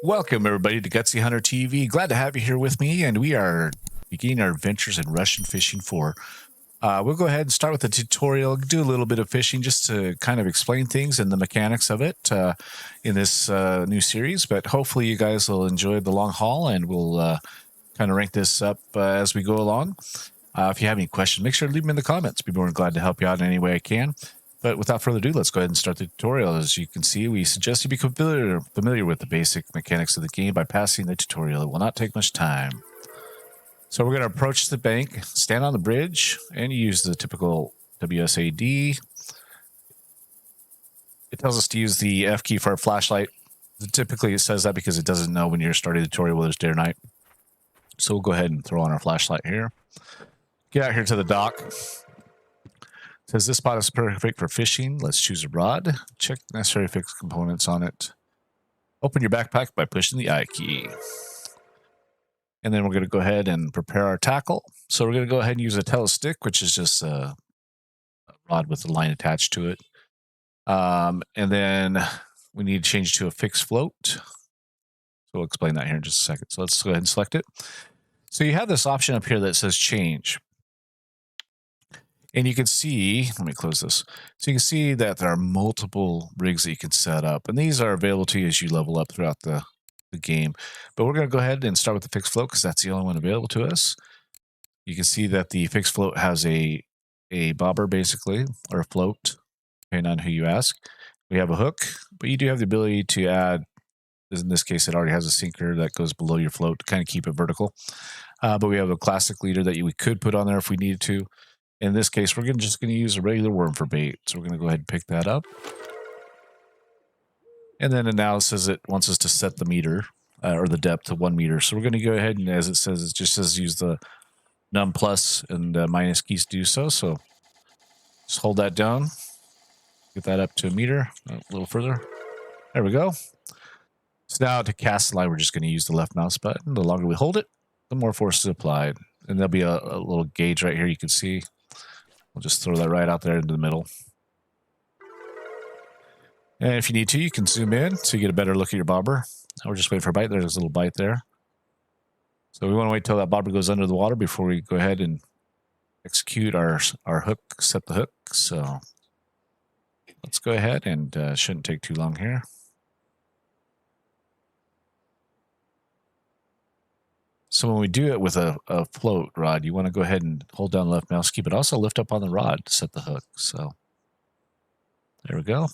Welcome, everybody, to GutsyHunterTV. Glad to have you here with me, and we are beginning our adventures in Russian Fishing 4. We'll go ahead and start with the tutorial, do a little bit of fishing just to kind of explain things and the mechanics of it in this new series, but hopefully you guys will enjoy the long haul, and we'll kind of rank this up as we go along. If you have any questions, make sure to leave them in the comments. Be more than glad to help you out in any way I can. But without further ado, let's go ahead and start the tutorial. As you can see, we suggest you become familiar with the basic mechanics of the game by passing the tutorial. It will not take much time. So we're going to approach the bank, stand on the bridge, and use the typical WSAD. It tells us to use the F key for our flashlight. Typically, it says that because it doesn't know when you're starting the tutorial whether it's day or night. So we'll go ahead and throw on our flashlight here. Get out here to the dock. It says this spot is perfect for fishing. Let's choose a rod. Check necessary fixed components on it. Open your backpack by pushing the I key. And then we're going to go ahead and prepare our tackle. So we're going to go ahead and use a telestick, which is just a rod with a line attached to it. And then we need to change to a fixed float. So we'll explain that here in just a second. So let's go ahead and select it. So you have this option up here that says change. And you can see, let me close this. So you can see that there are multiple rigs that you can set up. And these are available to you as you level up throughout the game. But we're going to go ahead and start with the fixed float because that's the only one available to us. You can see that the fixed float has a bobber, basically, or a float, depending on who you ask. We have a hook, but you do have the ability to add, in this case, it already has a sinker that goes below your float to kind of keep it vertical. But we have a classic leader that we could put on there if we needed to. In this case, we're just going to use a regular worm for bait. So we're going to go ahead and pick that up. And then it now says it wants us to set the meter or the depth to 1 meter. So we're going to go ahead and, as it says, it just says use the num plus and minus keys to do so. So just hold that down. Get that up to a meter, a little further. There we go. So now to cast the line, we're just going to use the left mouse button. The longer we hold it, the more force is applied. And there'll be a little gauge right here you can see. We'll just throw that right out there into the middle. And if you need to, you can zoom in so you get a better look at your bobber. We're just waiting for a bite. There's a little bite there. So we want to wait till that bobber goes under the water before we go ahead and execute our hook, set the hook. So let's go ahead, and shouldn't take too long here. So when we do it with a float rod, you want to go ahead and hold down the left mouse key, but also lift up on the rod to set the hook. So there we go.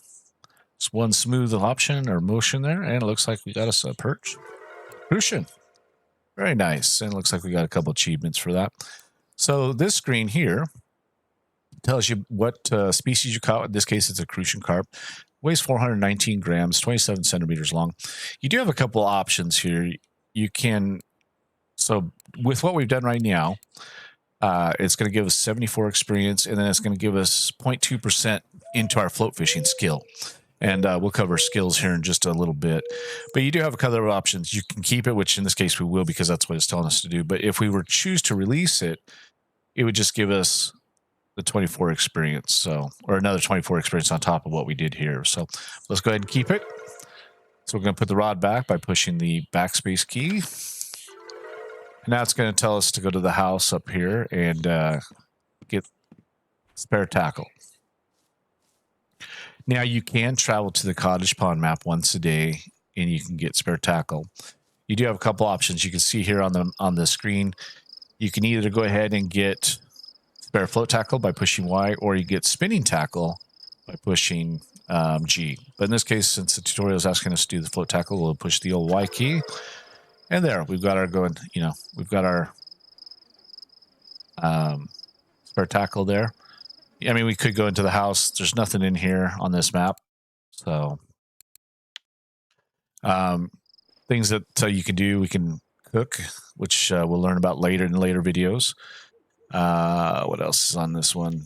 Just one smooth option or motion there, and it looks like we got us a perch. Crucian. Very nice. And it looks like we got a couple achievements for that. So this screen here tells you what species you caught. In this case, it's a crucian carp. Weighs 419 grams, 27 centimeters long. You do have a couple options here. You can... So with what we've done right now, it's going to give us 74 experience, and then it's going to give us 0.2% into our float fishing skill. And we'll cover skills here in just a little bit. But you do have a couple of options. You can keep it, which in this case we will because that's what it's telling us to do. But if we were to choose to release it, it would just give us the 24 experience. So, or another 24 experience on top of what we did here. So let's go ahead and keep it. So we're going to put the rod back by pushing the backspace key. And now it's going to tell us to go to the house up here and get spare tackle. Now you can travel to the cottage pond map once a day, and you can get spare tackle. You do have a couple options. You can see here on the screen. You can either go ahead and get spare float tackle by pushing Y, or you get spinning tackle by pushing G. But in this case, since the tutorial is asking us to do the float tackle, we'll push the old Y key. And there, we've got our we've got our spare tackle there. I mean, we could go into the house. There's nothing in here on this map. So, things that you can do, we can cook, which we'll learn about later in later videos. What else is on this one?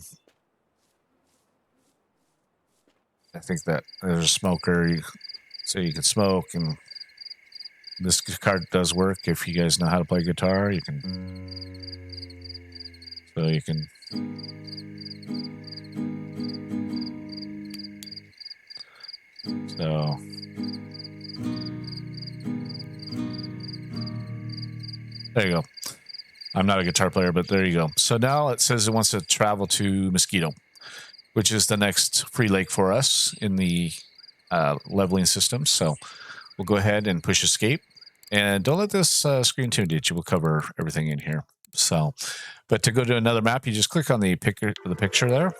I think that there's a smoker, so you can smoke, and this card does work if you guys know how to play guitar. You can, so you can. So There you go. I'm not a guitar player, but there you go. So now it says it wants to travel to Mosquito, which is the next free lake for us in the leveling system. So we'll go ahead and push escape. And don't let this screen intimidate you. We'll cover everything in here. So, but to go to another map, you just click on the picture there.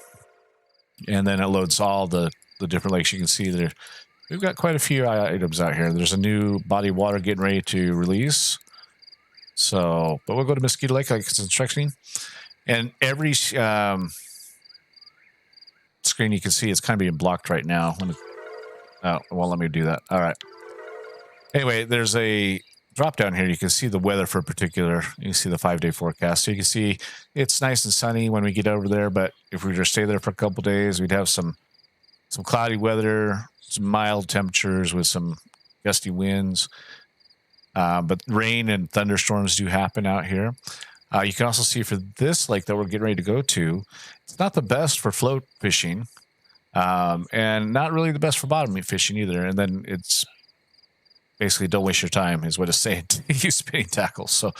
And then it loads all the different lakes you can see there. We've got quite a few items out here. There's a new body of water getting ready to release. So, but we'll go to Mosquito Lake like it's instructing. And every screen you can see, it's kind of being blocked right now. Oh, well, let me do that. All right. Anyway, there's a drop down here. You can see the weather for a particular. You can see the 5-day forecast. So you can see it's nice and sunny when we get over there. But if we were to stay there for a couple days, we'd have some cloudy weather, some mild temperatures with some gusty winds. But rain and thunderstorms do happen out here. You can also see for this lake that we're getting ready to go to, it's not the best for float fishing, and not really the best for bottom fishing either. And then it's basically don't waste your time is what it's saying to use spinning tackles. So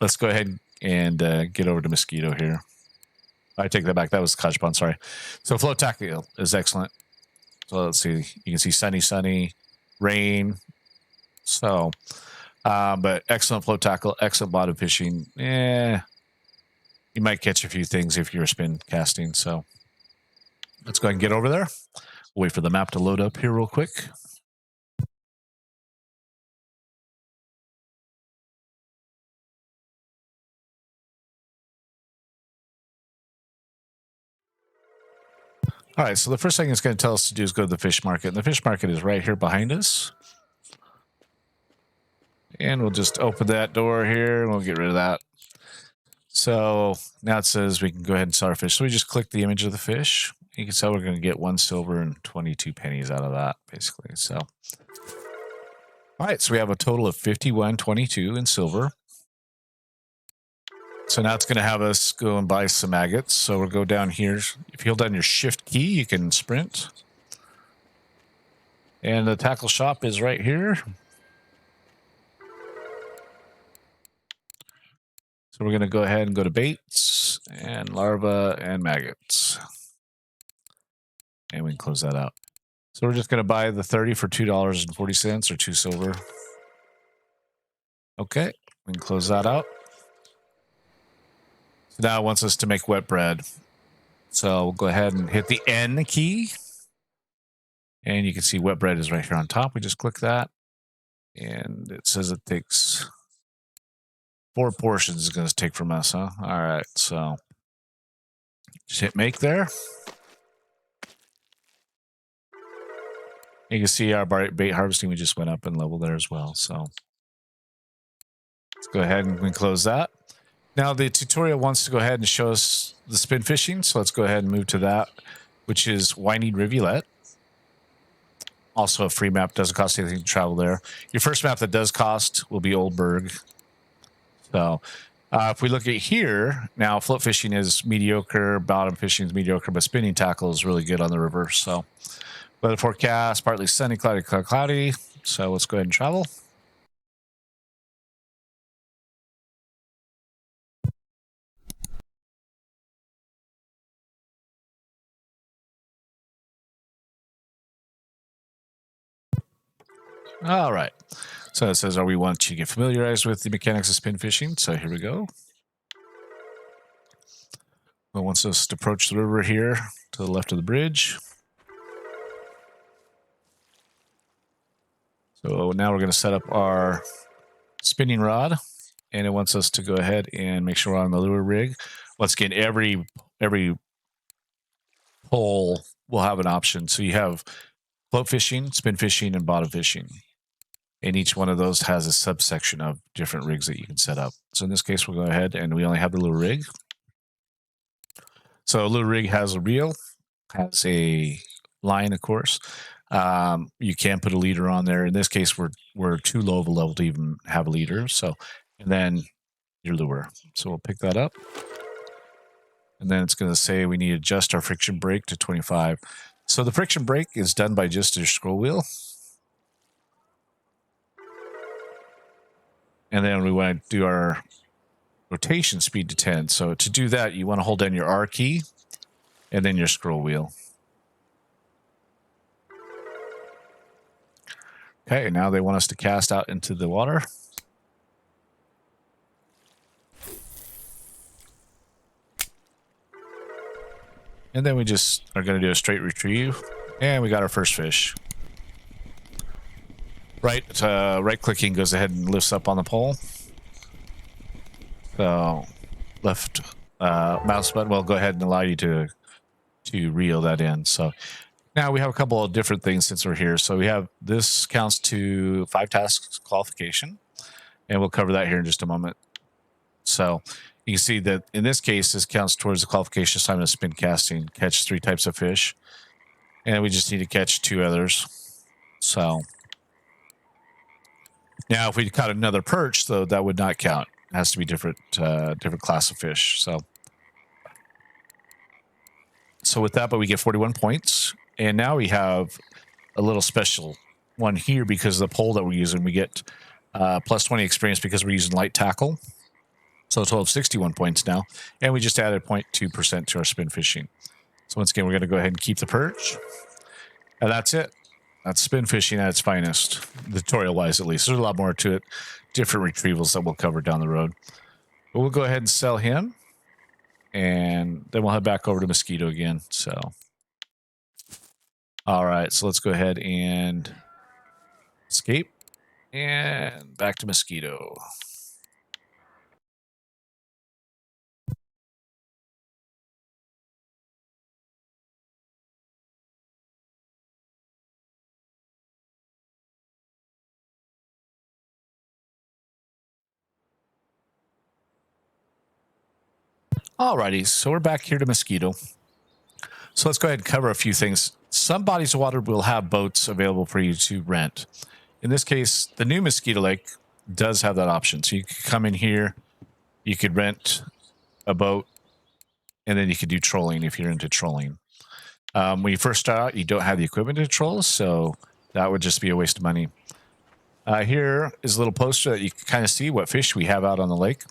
let's go ahead and get over to Mosquito here. I take that back. That was Kajpan, sorry. So float tackle is excellent. So let's see. You can see sunny, rain. So... but excellent float tackle, excellent bottom fishing. You might catch a few things if you're spin casting. So let's go ahead and get over there. Wait for the map to load up here real quick. All right, so the first thing it's going to tell us to do is go to the fish market. And the fish market is right here behind us. And we'll just open that door here and we'll get rid of that. So now it says we can go ahead and sell our fish. So we just click the image of the fish. You can tell we're going to get 1 silver and 22 pennies out of that, basically. So, all right, so we have a total of 51.22 in silver. So now it's going to have us go and buy some agates. So we'll go down here. If you hold down your shift key, you can sprint. And the tackle shop is right here. So we're going to go ahead and go to baits and larva and maggots. And we can close that out. So we're just going to buy the 30 for $2.40 or 2 silver. Okay, we can close that out. So now it wants us to make wet bread. So we'll go ahead and hit the N key. And you can see wet bread is right here on top. We just click that. And it says it takes 4 portions is going to take from us, huh? All right, so just hit make there. You can see our bait harvesting, we just went up in level there as well. So let's go ahead and close that. Now the tutorial wants to go ahead and show us the spin fishing. So let's go ahead and move to that, which is Winding Rivulet. Also a free map, doesn't cost anything to travel there. Your first map that does cost will be Oldberg. So if we look at here, now float fishing is mediocre, bottom fishing is mediocre, but spinning tackle is really good on the river. So weather forecast, partly sunny, cloudy, cloudy. So let's go ahead and travel. All right. So it says, we want to get familiarized with the mechanics of spin fishing. So here we go. It wants us to approach the river here to the left of the bridge. So now we're going to set up our spinning rod, and it wants us to go ahead and make sure we're on the lure rig. Once again, every pole will have an option. So you have float fishing, spin fishing, and bottom fishing. And each one of those has a subsection of different rigs that you can set up. So in this case, we'll go ahead and we only have the lure rig. So a lure rig has a reel, has a line, of course. You can put a leader on there. In this case, we're too low of a level to even have a leader. So, and then your lure. So we'll pick that up. And then it's going to say we need to adjust our friction brake to 25. So the friction brake is done by just your scroll wheel. And then we want to do our rotation speed to 10. So to do that, you want to hold down your R key and then your scroll wheel. Okay, now they want us to cast out into the water. And then we just are going to do a straight retrieve. And we got our first fish. Right clicking goes ahead and lifts up on the pole. So left mouse button will go ahead and allow you to reel that in. So now we have a couple of different things since we're here. So we have this counts to 5 tasks qualification, and we'll cover that here in just a moment. So you can see that in this case, this counts towards the qualification assignment of spin casting. Catch 3 types of fish, and we just need to catch 2 others. So now if we caught another perch, though, that would not count. It has to be different class of fish. So with that, but we get 41 points. And now we have a little special one here because of the pole that we're using. We get plus 20 experience because we're using light tackle. So a total of 61 points now. And we just added 0.2% to our spin fishing. So once again, we're going to go ahead and keep the perch. And that's it. That's spin fishing at its finest, tutorial-wise at least. There's a lot more to it. Different retrievals that we'll cover down the road. But we'll go ahead and sell him. And then we'll head back over to Mosquito again. So, all right. So let's go ahead and escape. And back to Mosquito. Alrighty, so we're back here to Mosquito. So let's go ahead and cover a few things. Some bodies of water will have boats available for you to rent. In this case, the new Mosquito Lake does have that option. So you could come in here, you could rent a boat, and then you could do trolling if you're into trolling. When you first start out, you don't have the equipment to troll, so that would just be a waste of money. Here is a little poster that you can kind of see what fish we have out on the lake.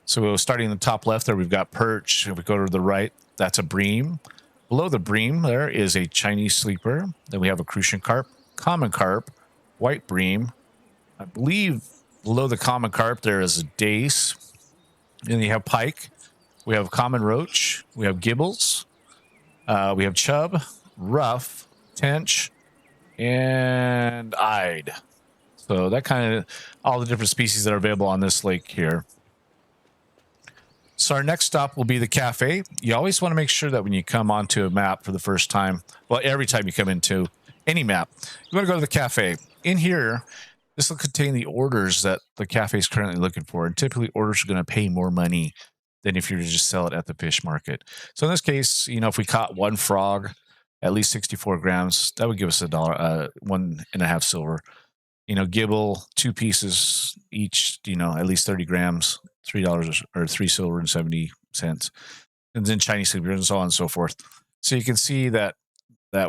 So starting in the top left there, we've got perch. If we go to the right, that's a bream. Below the bream there is a Chinese sleeper. Then we have a crucian carp, common carp, white bream. I believe below the common carp there is a dace. Then you have pike. We have common roach. We have gibbles. We have chub, rough, tench, and eyed. So that kind of all the different species that are available on this lake here. So our next stop will be the cafe. You always want to make sure that when you come onto a map for the first time, well, every time you come into any map, you want to go to the cafe. In here, this will contain the orders that the cafe is currently looking for. And typically orders are going to pay more money than if you were to just sell it at the fish market. So in this case, you know, if we caught 1 frog, at least 64 grams, that would give us $1.50 silver. You know, gibble, 2 pieces each, you know, at least 30 grams, $3 or 3 silver and 70 cents. And then Chinese sleeper and so on and so forth. So you can see that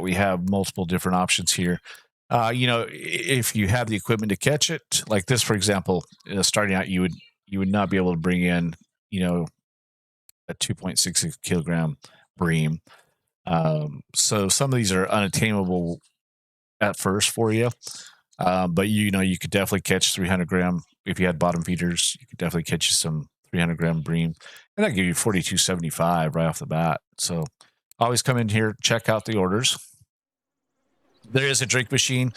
we have multiple different options here. You know, if you have the equipment to catch it, like this, for example, starting out, you would not be able to bring in, you know, a 2.66 kilogram bream. So some of these are unattainable at first for you. But you know, you could definitely catch 300 gram if you had bottom feeders. You could definitely catch you some 300 gram bream, and that give you 42.75 right off the bat. So always come in here, check out the orders. There is a drink machine.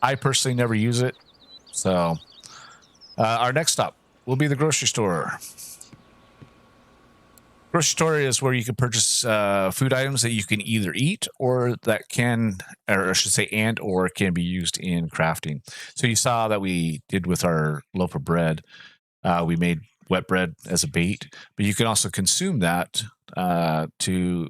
I personally never use it. So our next stop will be the grocery store. Grocery store is where you can purchase food items that you can either eat or that can, or I should say, and or can be used in crafting. So you saw that we did with our loaf of bread. We made wet bread as a bait, but you can also consume that to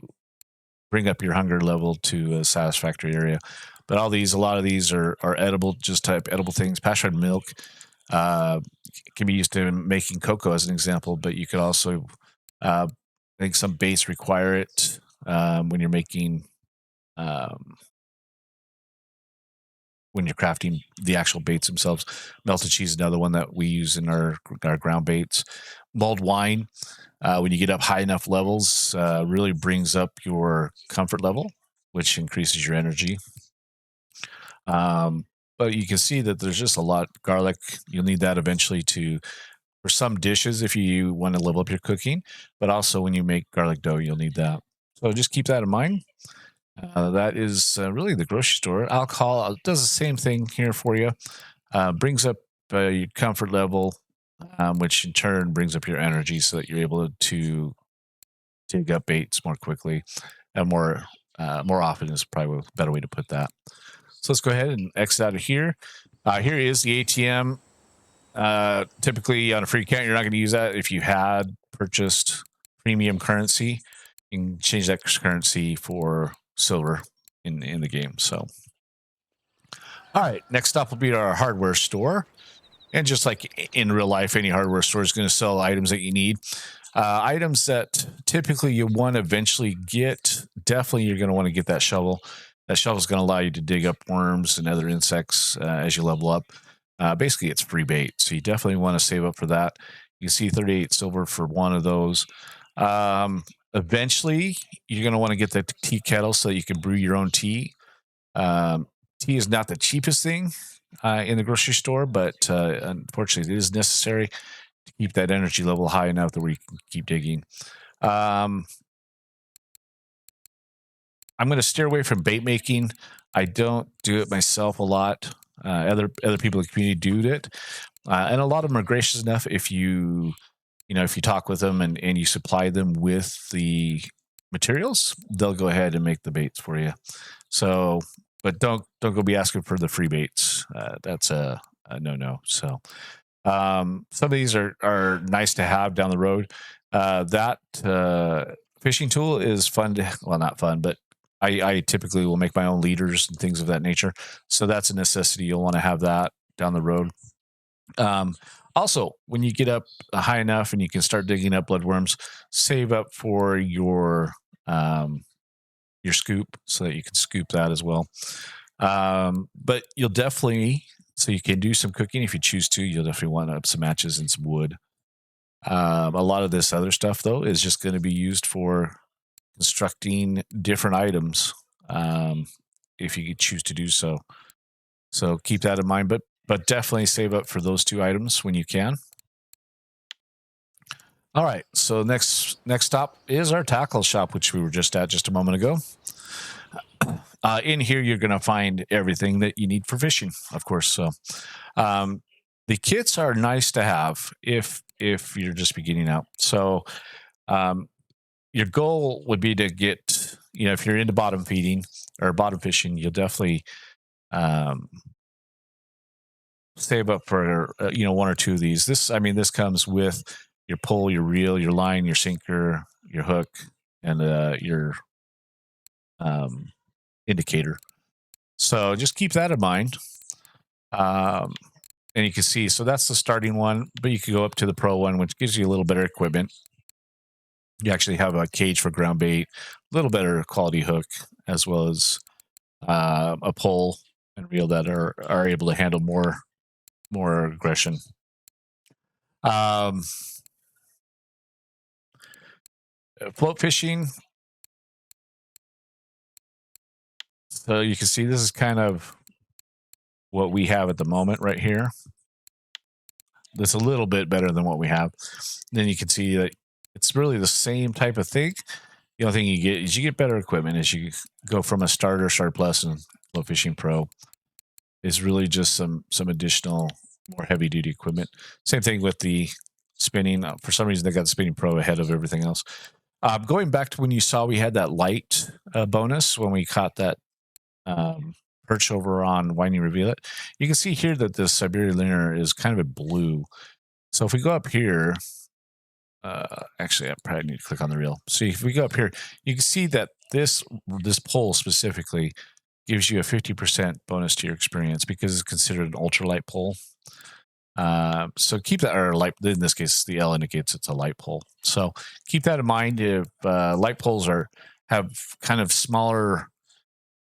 bring up your hunger level to a satisfactory area. But a lot of these are edible, just type edible things. Pasteurized milk can be used in making cocoa as an example, but you could also I think some baits require it when you're making when you're crafting the actual baits themselves. Melted cheese is another one that we use in our ground baits. Mulled wine, when you get up high enough levels, really brings up your comfort level, which increases your energy. But you can see that there's just a lot. Garlic, you'll need that eventually for some dishes if you want to level up your cooking, but also when you make garlic dough, you'll need that. So just keep that in mind. That is really the grocery store. Alcohol does the same thing here for you. Brings up your comfort level, which in turn brings up your energy so that you're able to dig up baits more quickly and more often is probably a better way to put that. So let's go ahead and exit out of here. Here is the ATM. Typically on a free account, you're not going to use that. If you had purchased premium currency, you can change that currency for silver in the game. So, all right, next up will be our hardware store. And just like in real life, any hardware store is going to sell items that you need. Items that typically you want to eventually get, definitely you're going to want to get that shovel. That shovel is going to allow you to dig up worms and other insects as you level up. Basically, it's free bait, so you definitely want to save up for that. You can see 38 silver for one of those. Eventually, you're going to want to get the tea kettle so that you can brew your own tea. Tea is not the cheapest thing in the grocery store, but unfortunately, it is necessary to keep that energy level high enough that we can keep digging. I'm going to steer away from bait making. I don't do it myself a lot. Other people in the community do it, and a lot of them are gracious enough if you talk with them and you supply them with the materials, they'll go ahead and make the baits for you. So, but don't go be asking for the free baits. That's a no. So, some of these are nice to have down the road. That fishing tool is fun not fun, but I typically will make my own leaders and things of that nature. So that's a necessity. You'll want to have that down the road. Also, when you get up high enough and you can start digging up bloodworms, save up for your scoop so that you can scoop that as well. But you'll definitely, so you can do some cooking if you choose to. You'll definitely want up some matches and some wood. A lot of this other stuff, though, is just going to be used for constructing different items if you choose to do so. So keep that in mind, but definitely save up for those two items when you can. All right, so next stop is our tackle shop, which we were just at just a moment ago. In here, you're going to find everything that you need for fishing, of course. So the kits are nice to have if you're just beginning out. So your goal would be to get, if you're into bottom feeding or bottom fishing, you'll definitely save up for one or two of these. This comes with your pole, your reel, your line, your sinker, your hook, and your indicator. So just keep that in mind. And you can see, so that's the starting one, but you can go up to the pro one, which gives you a little better equipment. You actually have a cage for ground bait, a little better quality hook, as well as a pole and reel that are able to handle more aggression. Float fishing. So you can see this is kind of what we have at the moment right here. That's a little bit better than what we have. Then you can see that it's really the same type of thing. The only thing you get is you get better equipment as you go from a starter plus and float fishing pro. Is really just some additional more heavy duty equipment. Same thing with the spinning. For some reason, they got the spinning pro ahead of everything else. Going back to when you saw we had that light bonus when we caught that perch over on Winding Reveal-It, you can see here that the Siberian liner is kind of a blue. So if we go up here, actually I probably need to click on the reel. So if we go up here, you can see that this pole specifically gives you a 50% bonus to your experience because it's considered an ultralight pole. So keep that, or light, in this case, the L indicates it's a light pole. So keep that in mind. If light poles have kind of smaller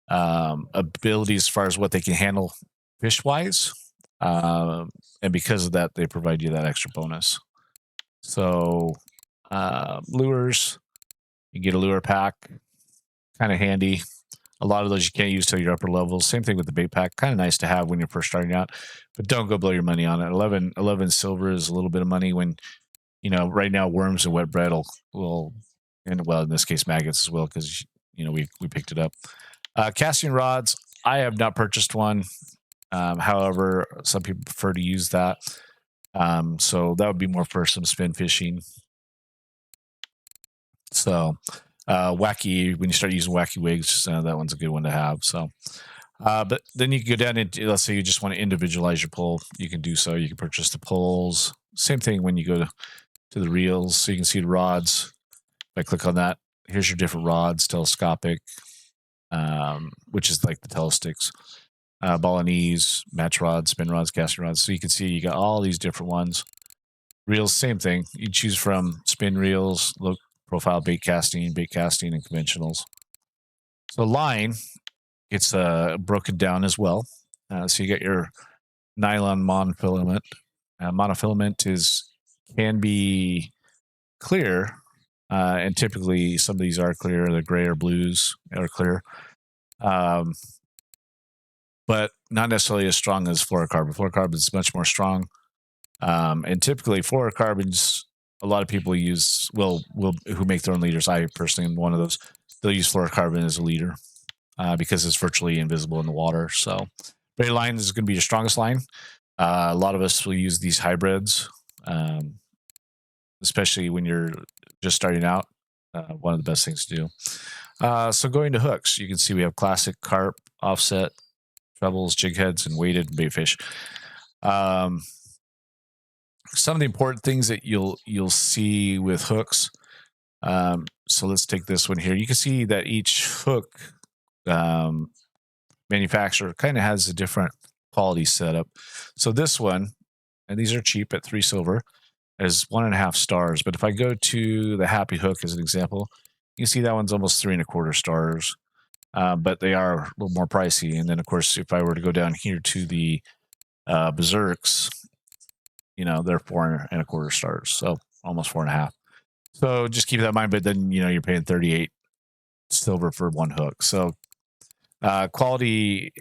abilities as far as what they can handle fish-wise. And because of that, they provide you that extra bonus. So lures, you get a lure pack, kind of handy. A lot of those you can't use till your upper levels. Same thing with the bait pack. Kind of nice to have when you're first starting out, but don't go blow your money on it. 11 silver is a little bit of money when, right now worms and wet bread will and well, in this case, maggots as well, because, we picked it up. Casting rods, I have not purchased one. However, some people prefer to use that. So that would be more for some spin fishing. So wacky, when you start using wacky wigs, that one's a good one to have. So but then you can go down into, let's say you just want to individualize your pole, you can do so. You can purchase the poles. Same thing when you go to the reels, so you can see the rods. If I click on that, here's your different rods: telescopic, which is like the telesticks, Balinese, match rods, spin rods, casting rods. So you can see you got all these different ones. Reels, same thing. You choose from spin reels, low profile bait casting, and conventionals. So line, it's broken down as well. So you got your nylon monofilament. Monofilament can be clear, and typically some of these are clear. The gray or blues are clear, but not necessarily as strong as fluorocarbon. Fluorocarbon is much more strong, and typically fluorocarbons, a lot of people use will who make their own leaders. I personally am one of those. They'll use fluorocarbon as a leader because it's virtually invisible in the water. So braid line is going to be your strongest line. A lot of us will use these hybrids, especially when you're just starting out. One of the best things to do. So going to hooks, you can see we have classic, carp, offset, trebles, jig heads, and weighted bait fish. Some of the important things that you'll see with hooks. So let's take this one here. You can see that each hook manufacturer kind of has a different quality setup. So this one, and these are cheap at 3 silver, is 1.5 stars. But if I go to the Happy Hook as an example, you can see that one's almost 3.25 stars. But they are a little more pricey. And then, of course, if I were to go down here to the Berserks, they're 4.25 stars. So almost 4.5. So just keep that in mind. But then, you're paying 38 silver for one hook. So quality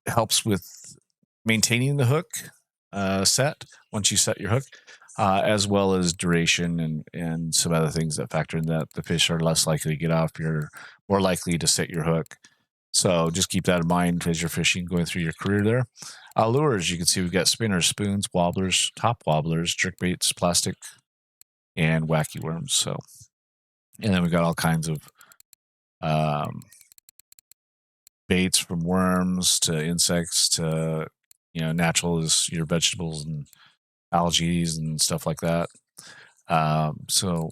helps with maintaining the hook set once you set your hook, as well as duration and some other things that factor in that. The fish are less likely to get off. You're more likely to set your hook. So just keep that in mind as you're fishing going through your career there. Lures, you can see we've got spinners, spoons, wobblers, top wobblers, jerkbaits, plastic, and wacky worms. So, and then we've got all kinds of baits, from worms to insects to, natural is your vegetables and algae and stuff like that. So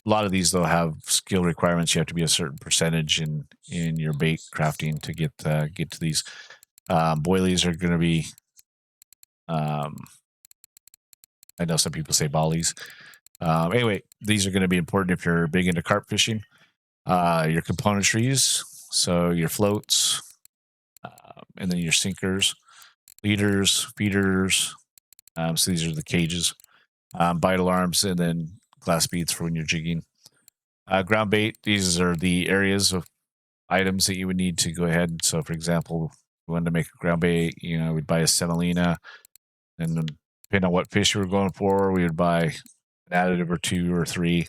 a lot of these though have skill requirements. You have to be a certain percentage in your bait crafting to get to these. Boilies are going to be, I know some people say bollies. Anyway, these are going to be important if you're big into carp fishing. Your componentries, so your floats, and then your sinkers, leaders, feeders. So these are the cages, bite alarms, and then glass beads for when you're jigging. Ground bait, these are the areas of items that you would need to go ahead. So, for example, if we wanted to make a ground bait, we'd buy a semolina, and then depending on what fish we were going for, we would buy an additive or 2 or 3,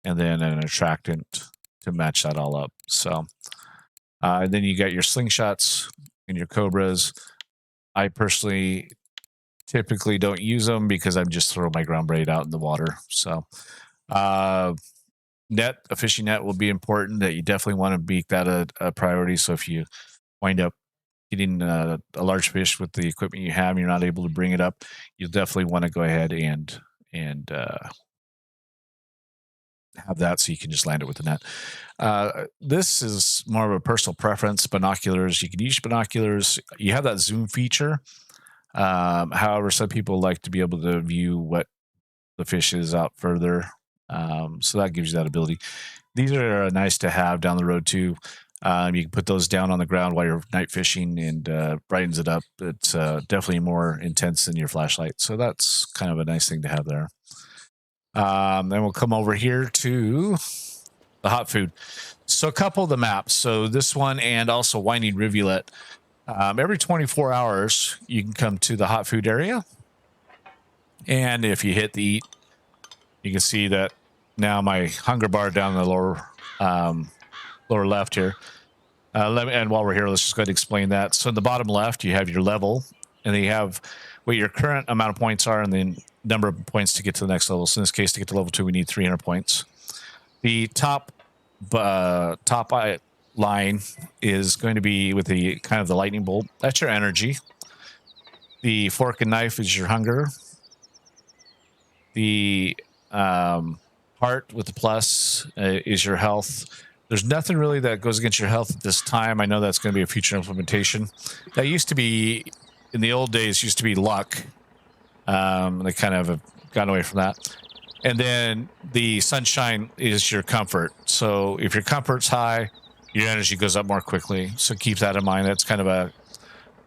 and then an attractant to match that all up. So, and then you got your slingshots and your cobras. I personally typically don't use them because I'm just throwing my ground braid out in the water. So, net, a fishing net will be important. That you definitely want to make that a priority. So if you wind up getting a large fish with the equipment you have, and you're not able to bring it up, you'll definitely want to go ahead and have that so you can just land it with the net. This is more of a personal preference. Binoculars, you can use binoculars. You have that zoom feature. However, some people like to be able to view what the fish is out further. So that gives you that ability. These are nice to have down the road too. You can put those down on the ground while you're night fishing and brightens it up. It's definitely more intense than your flashlight. So that's kind of a nice thing to have there. Then we'll come over here to the hot food. So a couple of the maps. So this one and also Winding Rivulet. Every 24 hours, you can come to the hot food area. And if you hit the eat, you can see that now my hunger bar down in the lower left here. And while we're here, let's just go ahead and explain that. So in the bottom left, you have your level, and then you have what your current amount of points are and the number of points to get to the next level. So in this case, to get to level 2, we need 300 points. The top line is going to be with the kind of the lightning bolt. That's your energy. The fork and knife is your hunger. The heart with the plus is your health. There's nothing really that goes against your health at this time. I know that's going to be a future implementation. That used to be, in the old days, used to be luck. They kind of have gone away from that. And then the sunshine is your comfort. So if your comfort's high, your energy goes up more quickly. So keep that in mind. That's kind of a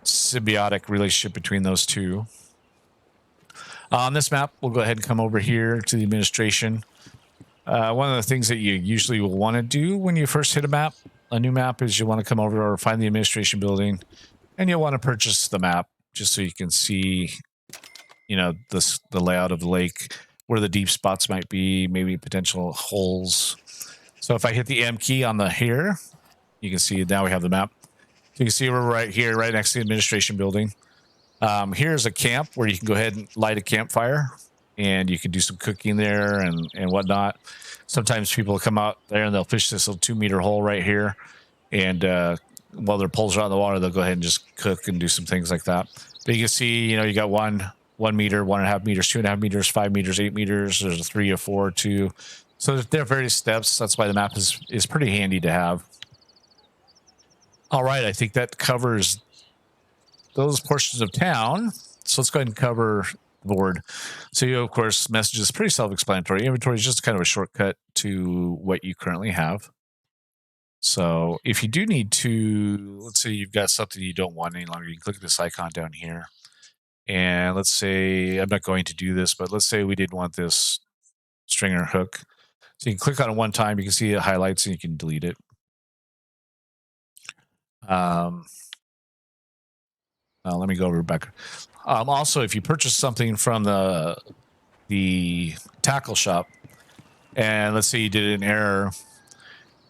symbiotic relationship between those two. On this map, we'll go ahead and come over here to the administration. One of the things that you usually will want to do when you first hit a new map, is you want to come over or find the administration building, and you'll want to purchase the map just so you can see, the layout of the lake, where the deep spots might be, maybe potential holes. So if I hit the M key on the here, you can see now we have the map. So you can see we're right here, right next to the administration building. Here's a camp where you can go ahead and light a campfire, and you can do some cooking there and whatnot. Sometimes people will come out there and they'll fish this little 2-meter hole right here, and while their poles are out in the water, they'll go ahead and just cook and do some things like that. But you can see, you got 1 meter, 1.5 meters, 2.5 meters, 5 meters, 8 meters. There's a 3, a 4, 2. So there are various steps. That's why the map is pretty handy to have. All right, I think that covers those portions of town. So let's go ahead and cover the board. So of course, messages, pretty self-explanatory. Inventory is just kind of a shortcut to what you currently have. So if you do need to, let's say you've got something you don't want any longer, you can click this icon down here. And let's say, I'm not going to do this, but let's say we didn't want this stringer hook. So you can click on it one time, you can see it highlights, and you can delete it. Let me go over back. Also, if you purchase something from the tackle shop, and let's say you did an error,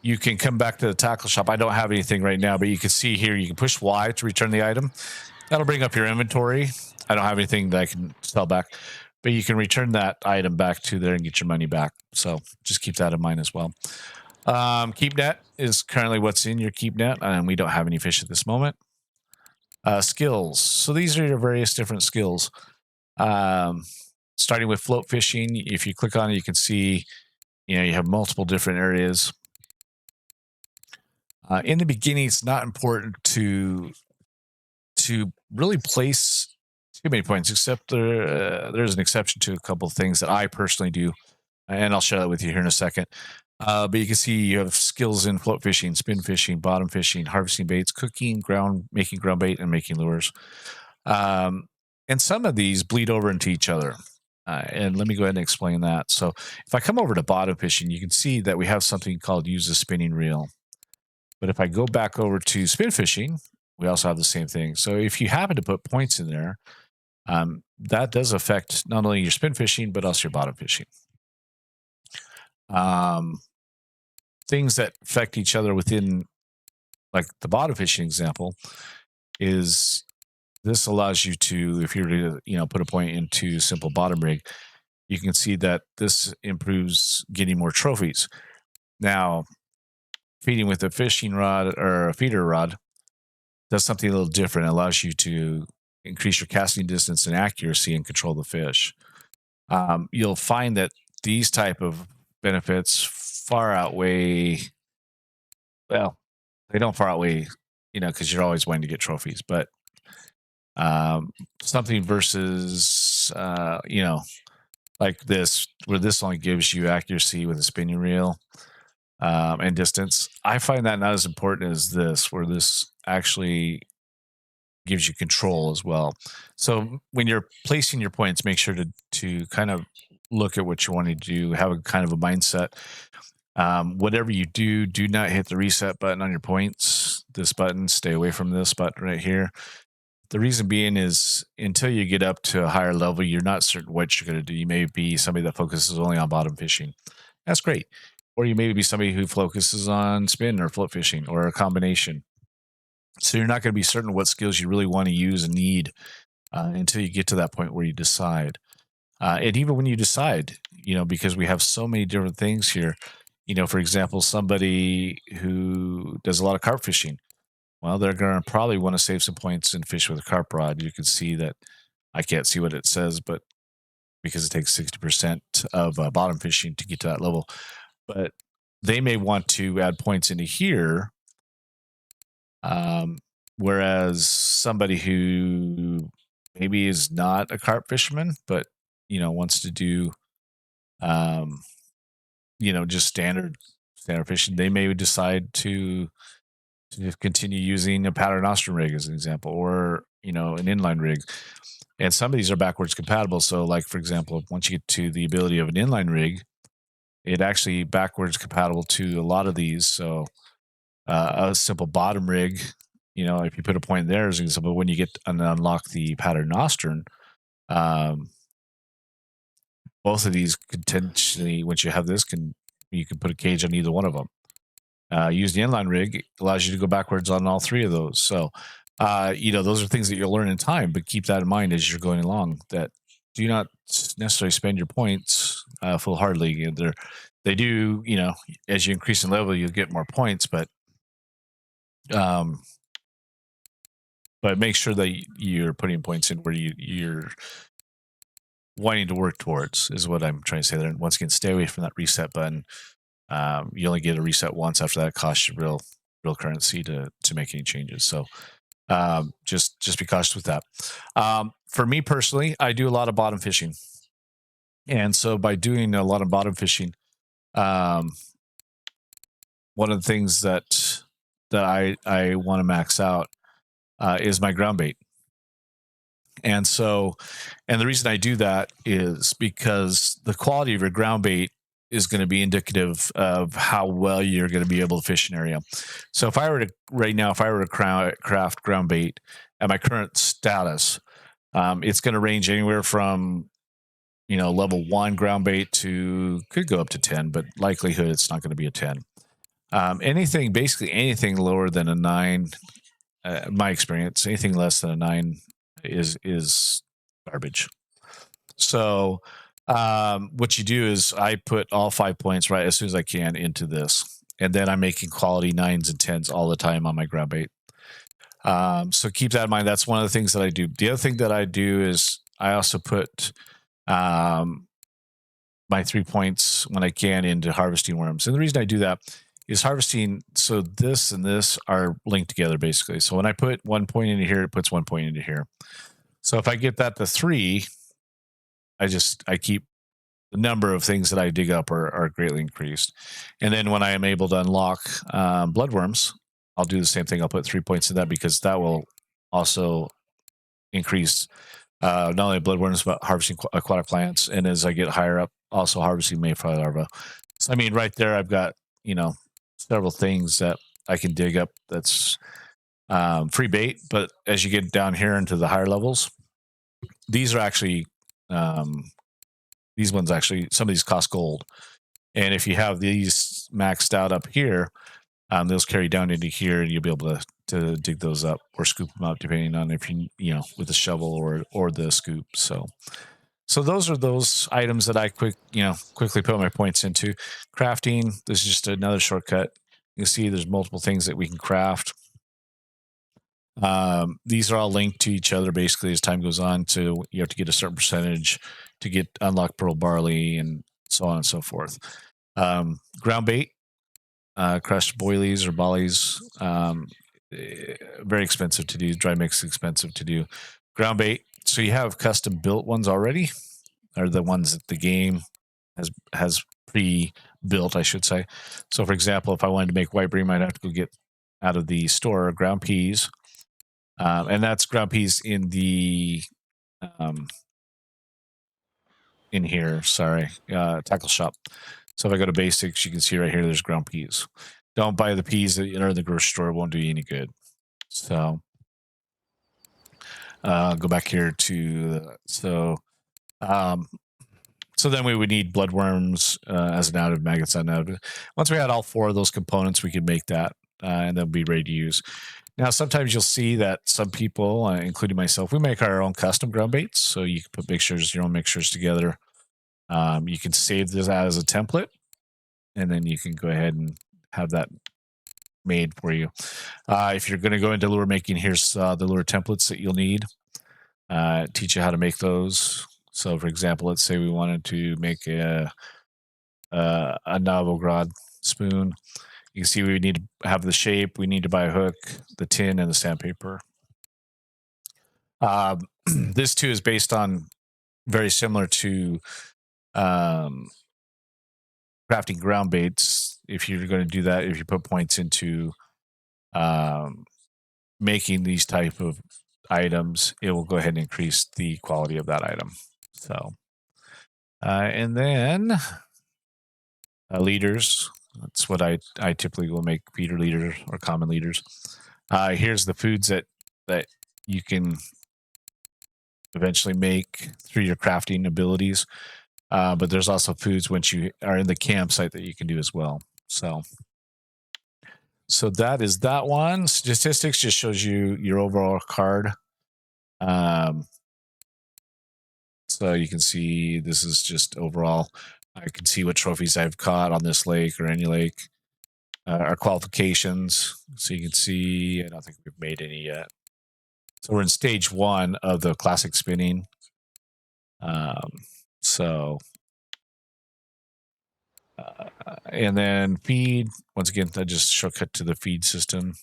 you can come back to the tackle shop. I don't have anything right now, but you can see here, you can push Y to return the item. That'll bring up your inventory. I don't have anything that I can sell back, but you can return that item back to there and get your money back. So just keep that in mind as well. Keep net is currently what's in your keep net, and we don't have any fish at this moment. Skills. So these are your various different skills. Starting with float fishing. If you click on it, you can see, you have multiple different areas. In the beginning, it's not important to really place too many points, except there's an exception to a couple of things that I personally do, and I'll share that with you here in a second. But you can see you have skills in float fishing, spin fishing, bottom fishing, harvesting baits, cooking, making ground bait, and making lures. And some of these bleed over into each other. And let me go ahead and explain that. So if I come over to bottom fishing, you can see that we have something called use a spinning reel. But if I go back over to spin fishing, we also have the same thing. So if you happen to put points in there, that does affect not only your spin fishing, but also your bottom fishing. Things that affect each other within, like the bottom fishing example, is this allows you to, if you were to, put a point into simple bottom rig, you can see that this improves getting more trophies. Now, feeding with a fishing rod or a feeder rod does something a little different. It allows you to increase your casting distance and accuracy and control the fish. You'll find that these type of benefits far outweigh, well, they don't far outweigh, because you're always wanting to get trophies, but something versus, like this, where this only gives you accuracy with a spinning reel. and distance. I find that not as important as this, where this actually gives you control as well. So when you're placing your points, make sure to kind of look at what you want to do, have a kind of a mindset. Whatever you do, do not hit the reset button on your points. This button, stay away from this button right here. The reason being is until you get up to a higher level, you're not certain what you're going to do. You may be somebody that focuses only on bottom fishing. That's great. Or you may be somebody who focuses on spin or float fishing or a combination. So you're not going to be certain what skills you really want to use and need until you get to that point where you decide. And even when you decide, because we have so many different things here, for example, somebody who does a lot of carp fishing, well, they're going to probably want to save some points and fish with a carp rod. You can see that I can't see what it says, but because it takes 60% of bottom fishing to get to that level. But they may want to add points into here. Whereas somebody who maybe is not a carp fisherman, but wants to do, just standard fishing, they may decide to continue using a pattern Austrian rig as an example, or an inline rig. And some of these are backwards compatible. So, like for example, once you get to the ability of an inline rig, it actually backwards compatible to a lot of these. So, a simple bottom rig, if you put a point there, as an example, when you get and unlock the pattern Austrian, both of these potentially, once you have this, you can put a cage on either one of them. Use the inline rig, allows you to go backwards on all three of those. So, those are things that you'll learn in time, but keep that in mind as you're going along, that do not necessarily spend your points full-heartedly. They do, as you increase in level, you'll get more points, but make sure that you're putting points in where you're wanting to work towards, is what I'm trying to say there. And once again, stay away from that reset button. You only get a reset once. After that, it costs you real currency to make any changes. So just be cautious with that. For me personally, I do a lot of bottom fishing. And so by doing a lot of bottom fishing, one of the things that I want to max out is my ground bait. And so, and the reason I do that is because the quality of your ground bait is going to be indicative of how well you're going to be able to fish an area. So if I were to craft ground bait at my current status, it's going to range anywhere from, level 1 ground bait to, could go up to 10, but likelihood it's not going to be a 10. Basically anything lower than a 9, my experience, anything less than a 9 is garbage. So what you do is I put all 5 points right as soon as I can into this, and then I'm making quality 9s and 10s all the time on my ground bait. So keep that in mind. That's one of the things that I do. The other thing that I do is I also put my 3 points when I can into harvesting worms. And the reason I do that is harvesting. So this and this are linked together basically. So when I put 1 point into here, it puts 1 point into here. So if I get that to 3, I keep the number of things that I dig up are greatly increased. And then when I am able to unlock bloodworms, I'll do the same thing. I'll put 3 points in that, because that will also increase not only bloodworms, but harvesting aquatic plants. And as I get higher up, also harvesting mayfly larvae. So, I mean, right there, I've got, several things that I can dig up that's free bait. But as you get down here into the higher levels, these are actually, these ones actually, some of these cost gold. And if you have these maxed out up here, those carry down into here, and you'll be able to dig those up or scoop them up, depending on if you with a shovel or the scoop. So those are those items that I quickly put my points into. Crafting, this is just another shortcut. You can see there's multiple things that we can craft. These are all linked to each other basically as time goes on. So you have to get a certain percentage to get unlock pearl barley and so on and so forth. Ground bait, crushed boilies or bollies, very expensive to do. Dry mix expensive to do. Ground bait. So you have custom built ones already, or the ones that the game has pre built, I should say. So, for example, if I wanted to make white bream, I'd have to go get out of the store ground peas, and that's ground peas in the in here. Sorry, tackle shop. So if I go to basics, you can see right here, there's ground peas. Don't buy the peas that are in the grocery store; it won't do you any good. So go back here to so then we would need bloodworms as an additive, maggots as an additive. Once we had all 4 of those components, we could make that and then be ready to use. Now, sometimes you'll see that some people, including myself, we make our own custom ground baits. So you can put mixtures, your own mixtures together. You can save this as a template, and then you can go ahead and have that made for you. If you're going to go into lure making, here's the lure templates that you'll need. Teach you how to make those. So, for example, let's say we wanted to make a Novograd spoon. You can see we need to have the shape. We need to buy a hook, the tin, and the sandpaper. This too is based on very similar to crafting ground baits. If you're going to do that, if you put points into making these type of items, it will go ahead and increase the quality of that item. So, and then leaders. That's what I typically will make, feeder leaders or common leaders. Here's the foods that you can eventually make through your crafting abilities. But there's also foods once you are in the campsite that you can do as well. So that is that one. Statistics just shows you your overall card. So you can see this is just overall. I can see what trophies I've caught on this lake or any lake. Our qualifications. So you can see, I don't think we've made any yet. So we're in stage 1 of the classic spinning. And then feed. Once again, I just shortcut to the feed system.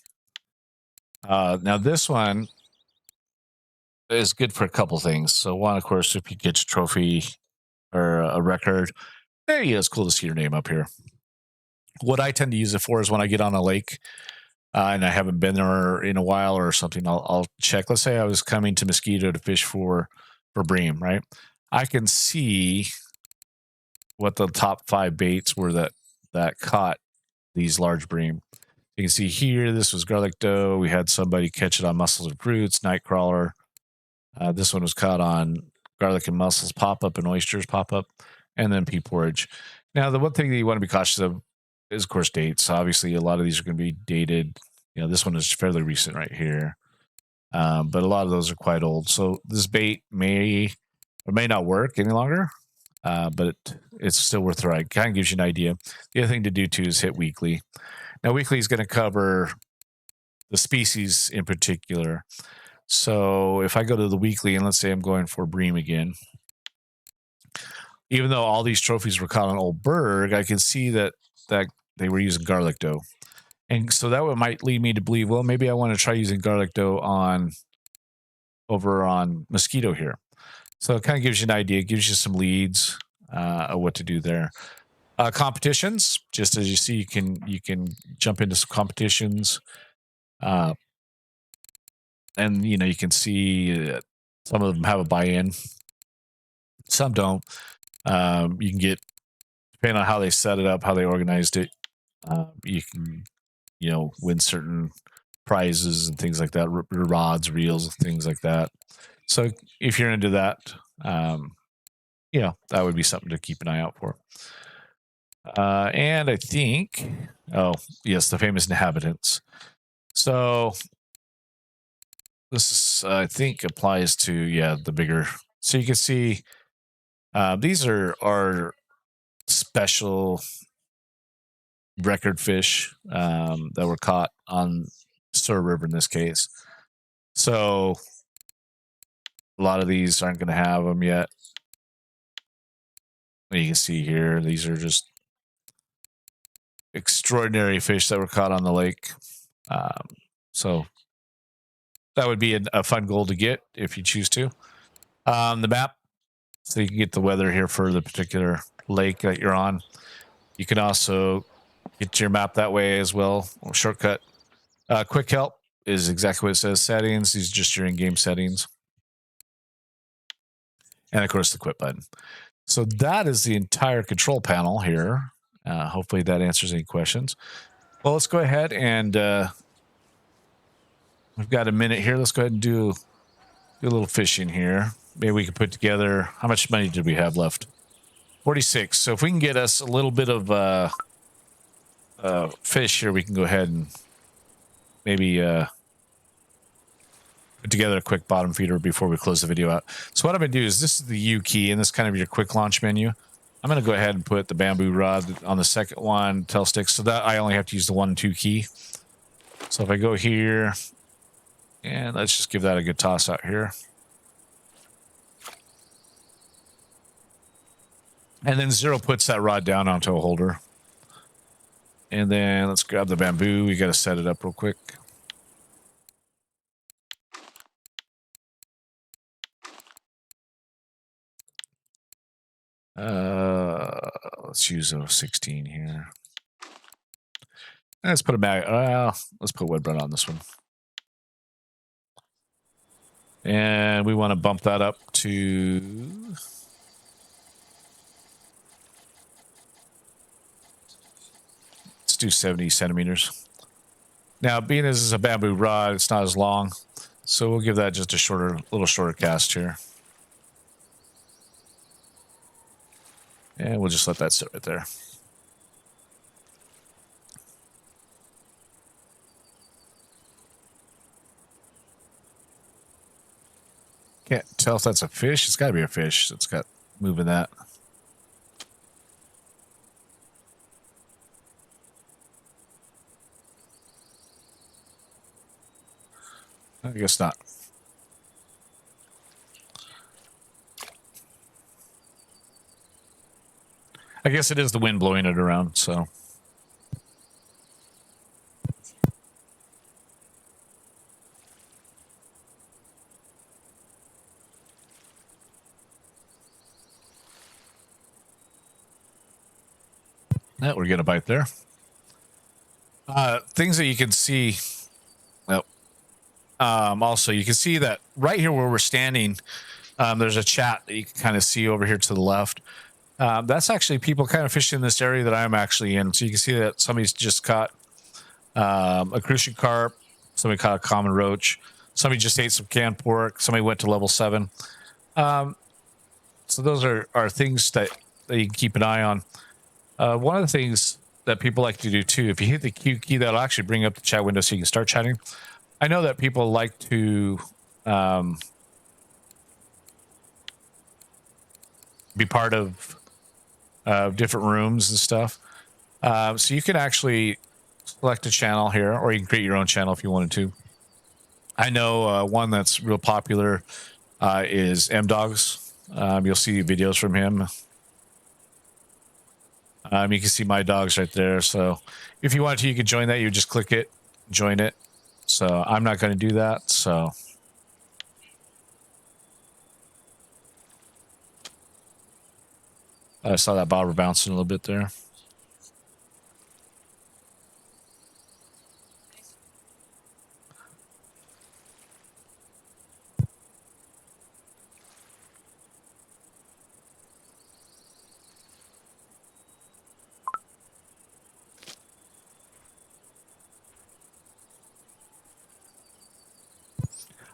Now this one is good for a couple things. So one, of course, if you get a trophy or a record, there you go. It's cool to see your name up here. What I tend to use it for is when I get on a lake and I haven't been there in a while or something, I'll check. Let's say I was coming to Mosquito to fish for bream, right? I can see what the top 5 baits were that caught these large bream. You can see here, this was garlic dough. We had somebody catch it on mussels and fruits, nightcrawler. This one was caught on garlic and mussels pop-up and oysters pop-up, and then pea porridge. Now, the one thing that you want to be cautious of is, of course, dates. Obviously, a lot of these are going to be dated. You know, this one is fairly recent right here, but a lot of those are quite old. So this bait may or may not work any longer, but it's still worth trying. Kind of gives you an idea. The other thing to do, too, is hit weekly. Now, weekly is going to cover the species in particular. So if I go to the weekly and let's say I'm going for bream again, even though all these trophies were caught on Old Berg, I can see that they were using garlic dough. And so that might lead me to believe, well, maybe I want to try using garlic dough over on Mosquito here. So it kind of gives you an idea, it gives you some leads of what to do there. Competitions, just as you see, you can jump into some competitions. And you know, you can see some of them have a buy-in, some don't. You can get, depending on how they set it up, how they organized it, you can, you know, win certain prizes and things like that, rods, reels, things like that. So if you're into that, you know, that would be something to keep an eye out for. And I think, oh yes, the famous inhabitants. So this is, I think, applies to, yeah, the bigger. So you can see these are special record fish that were caught on Sur River in this case. So a lot of these aren't going to have them yet. You can see here, these are just extraordinary fish that were caught on the lake. So that would be a fun goal to get if you choose to. The map, so you can get the weather here for the particular lake that you're on. You can also get to your map that way as well, or shortcut. Quick help is exactly what it says. Settings, these are just your in-game settings. And of course the quit button. So that is the entire control panel here. Hopefully that answers any questions. Well, let's go ahead and we've got a minute here. Let's go ahead and do a little fishing here. Maybe we can put together, how much money did we have left? 46. So if we can get us a little bit of fish here, we can go ahead and maybe put together a quick bottom feeder before we close the video out. So what I'm going to do is, this is the U key, and this is kind of your quick launch menu. I'm going to go ahead and put the bamboo rod on the second one, tail sticks, so that I only have to use the 1 and 2 key. So if I go here, and let's just give that a good toss out here. And then 0 puts that rod down onto a holder. And then let's grab the bamboo. We got to set it up real quick. Let's use a 16 here. Let's put a bag. Let's put wood bread on this one. And we want to bump that up to... let's do 70 centimeters. Now, being as it's a bamboo rod, it's not as long. So we'll give that just a little shorter cast here. And we'll just let that sit right there. Can't tell if that's a fish. It's got to be a fish. It's got moving that. I guess not. I guess it is the wind blowing it around, so. Yeah, we're getting a bite there. Things that you can see. Oh, also, you can see that right here where we're standing, there's a chat that you can kind of see over here to the left. That's actually people kind of fishing in this area that I'm actually in. So you can see that somebody's just caught a crucian carp. Somebody caught a common roach. Somebody just ate some canned pork. Somebody went to level 7. So those are things that you can keep an eye on. One of the things that people like to do too, if you hit the Q key, that'll actually bring up the chat window so you can start chatting. I know that people like to be part of different rooms and stuff. So you can actually select a channel here, or you can create your own channel if you wanted to. I know one that's real popular is M-Dogs. You'll see videos from him. You can see my dogs right there. So if you wanted to, you could join that. You just click it, join it. So I'm not going to do that. So I saw that bobber bouncing a little bit there.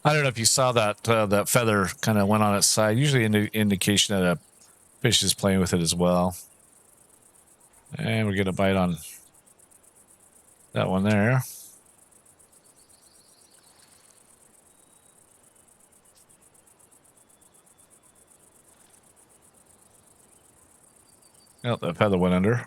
I don't know if you saw that that feather kind of went on its side. Usually an indication that a fish is playing with it as well. And we're going to bite on that one there. Oh, that feather went under.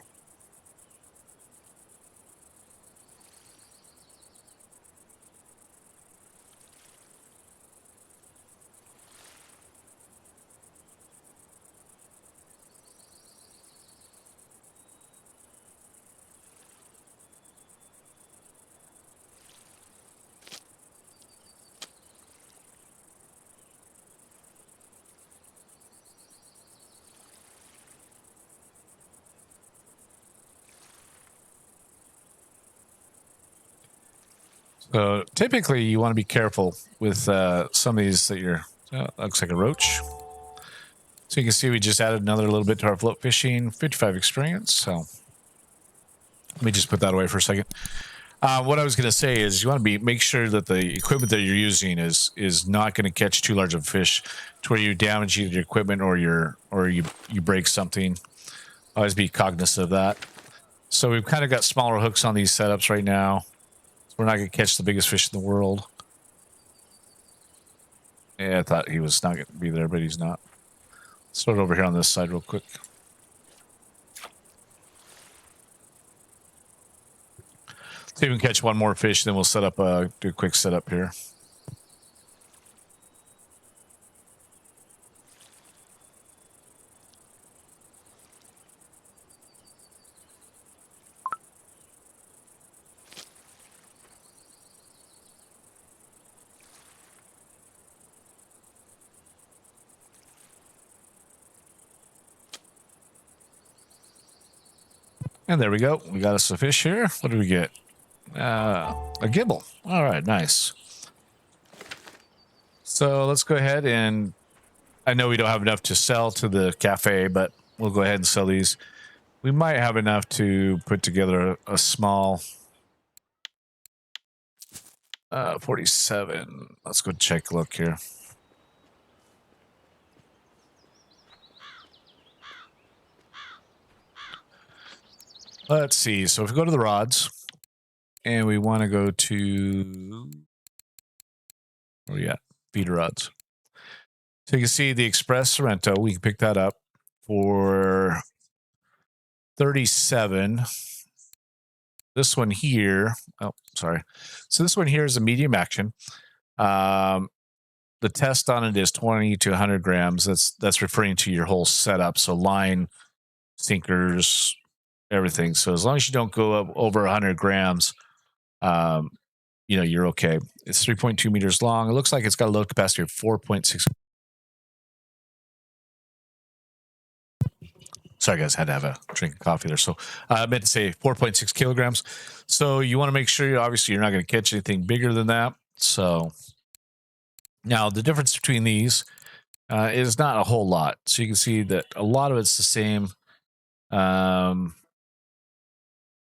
So typically you want to be careful with some of these that you're, looks like a roach. So you can see we just added another little bit to our float fishing, 55 experience. So let me just put that away for a second. What I was going to say is you want to make sure that the equipment that you're using is not going to catch too large of a fish to where you damage either your equipment or you break something. Always be cognizant of that. So we've kind of got smaller hooks on these setups right now. So we're not going to catch the biggest fish in the world. Yeah, I thought he was not going to be there, but he's not. Let's start over here on this side real quick. See if we can catch one more fish, then we'll set up do a quick setup here. And there we go. We got us a fish here. What did we get? A gibble. All right, nice. So let's go ahead and I know we don't have enough to sell to the cafe, but we'll go ahead and sell these. We might have enough to put together a small 47. Let's go check a look here. Let's see. So if we go to the rods and we want to go to, where we at? Feeder rods. So you can see the Express Sorrento. We can pick that up for 37. This one here, oh, sorry. So this one here is a medium action. The test on it is 20 to 100 grams. That's referring to your whole setup. So line, sinkers, everything. So as long as you don't go up over 100 grams, you know, you're okay. It's 3.2 meters long. It looks like it's got a load capacity of 4.6. Sorry, guys, had to have a drink of coffee there. So I meant to say 4.6 kilograms. So you want to make sure, obviously, you're not going to catch anything bigger than that. So now the difference between these is not a whole lot. So you can see that a lot of it's the same.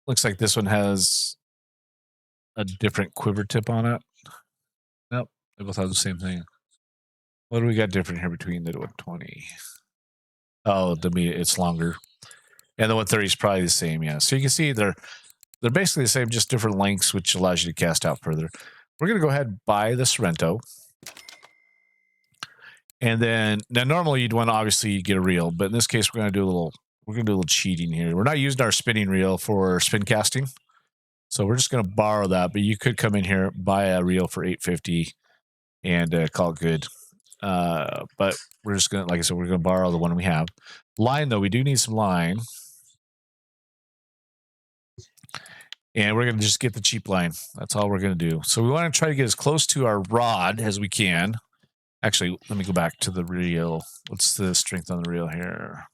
Looks like this one has a different quiver tip on it. Nope, they both have the same thing. What do we got different here between the 120? Oh, it's longer. And the 130 is probably the same, yeah. So you can see they're basically the same, just different lengths, which allows you to cast out further. We're going to go ahead and buy the Sorrento. And then, now normally you'd want to obviously get a reel, but in this case we're going to do a little cheating here. We're not using our spinning reel for spin casting. So we're just going to borrow that, but you could come in here, buy a reel for $8.50 and call it good. But we're just going to, like I said, we're going to borrow the one we have. Line, though, we do need some line. And we're going to just get the cheap line. That's all we're going to do. So we want to try to get as close to our rod as we can. Actually, let me go back to the reel. What's the strength on the reel here?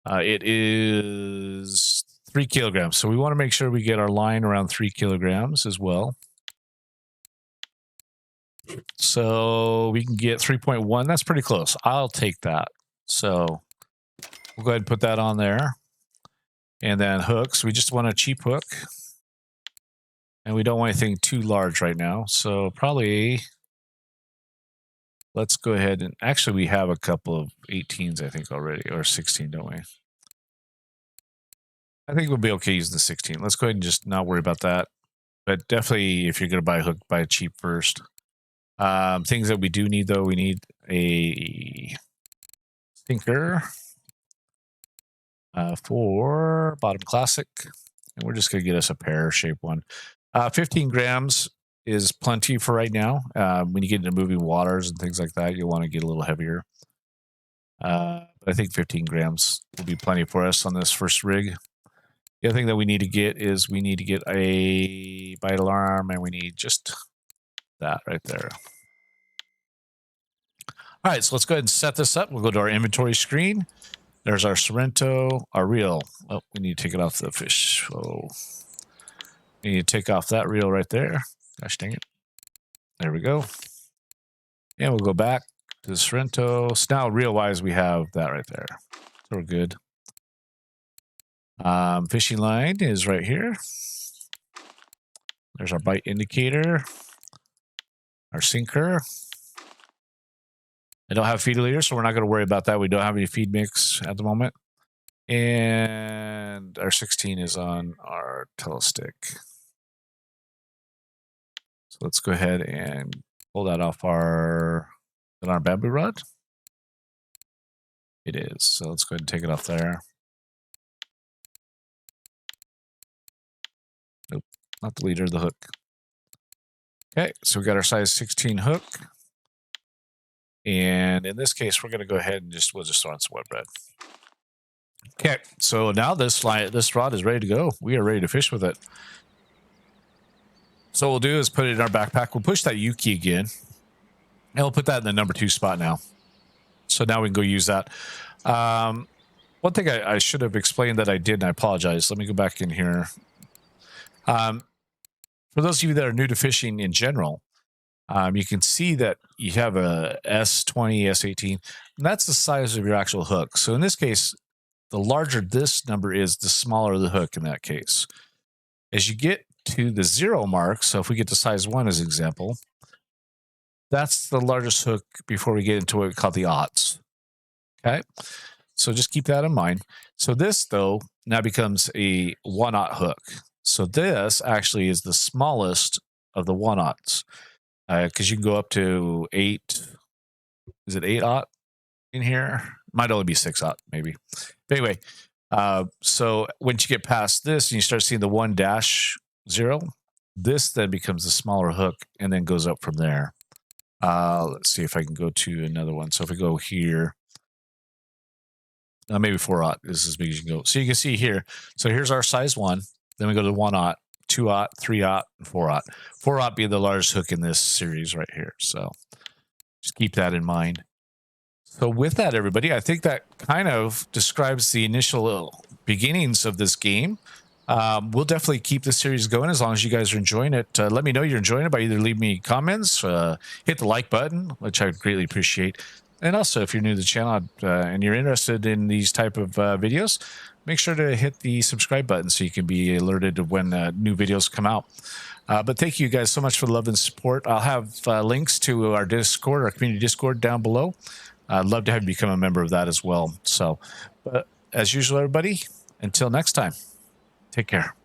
It is 3 kilograms. So we want to make sure we get our line around 3 kilograms as well. So we can get 3.1. That's pretty close. I'll take that. So we'll go ahead and put that on there. And then hooks. We just want a cheap hook. And we don't want anything too large right now. So probably, let's go ahead and, actually we have a couple of 18s, I think, already, or 16, don't we? I think we'll be okay using the 16. Let's go ahead and just not worry about that. But definitely, if you're going to buy a hook, buy a cheap first. Things that we do need, though, we need a sinker for bottom classic. And we're just going to get us a pear-shaped one. 15 grams is plenty for right now. When you get into moving waters and things like that, you'll want to get a little heavier. But I think 15 grams will be plenty for us on this first rig. The other thing that we need to get is we need to get a bite alarm, and we need just that right there. All right, so let's go ahead and set this up. We'll go to our inventory screen. There's our Sorrento, our reel. Oh, we need to take it off the fish. So And you take off that reel right there. Gosh dang it. There we go. And we'll go back to the Sorrento. So now reel-wise, we have that right there. So we're good. Fishing line is right here. There's our bite indicator. Our sinker. I don't have feed leader, so we're not going to worry about that. We don't have any feed mix at the moment. And our 16 is on our telestick. So let's go ahead and pull that off our bamboo rod. It is. So let's go ahead and take it off there. Nope, not the leader, the hook. Okay, so we got our size 16 hook. And in this case, we're going to go ahead and we'll just throw in some wet bread. Okay, so now this rod is ready to go. We are ready to fish with it. So what we'll do is put it in our backpack. We'll push that U key again. And we'll put that in the number 2 spot now. So now we can go use that. One thing I should have explained that I did, and I apologize. Let me go back in here. For those of you that are new to fishing in general, you can see that you have a S20, S18, and that's the size of your actual hook. So in this case, the larger this number is, the smaller the hook in that case. As you get to the 0 mark, so if we get to size 1 as an example, that's the largest hook before we get into what we call the aughts. Okay, so just keep that in mind. So this, though, now becomes a 1/0 hook. So this actually is the smallest of the 1/0s. Because you can go up to 8. Is it 8/0 in here? Might only be 6/0 maybe. But anyway, so once you get past this and you start seeing the 1-0, this then becomes the smaller hook and then goes up from there. Let's see if I can go to another one. So if we go here, maybe 4/0 is as big as you can go. So you can see here. So here's our size 1. Then we go to 1/0. 2/0, 3/0, and 4/0. 4/0 being the largest hook in this series right here. So just keep that in mind. So with that, everybody, I think that kind of describes the initial beginnings of this game. We'll definitely keep this series going as long as you guys are enjoying it. Let me know you're enjoying it by either leave me comments, hit the like button, which I would greatly appreciate. And also, if you're new to the channel and you're interested in these type of videos, make sure to hit the subscribe button so you can be alerted of when new videos come out. But thank you guys so much for the love and support. I'll have links to our Discord, our community Discord down below. I'd love to have you become a member of that as well. So, but as usual, everybody, until next time, take care.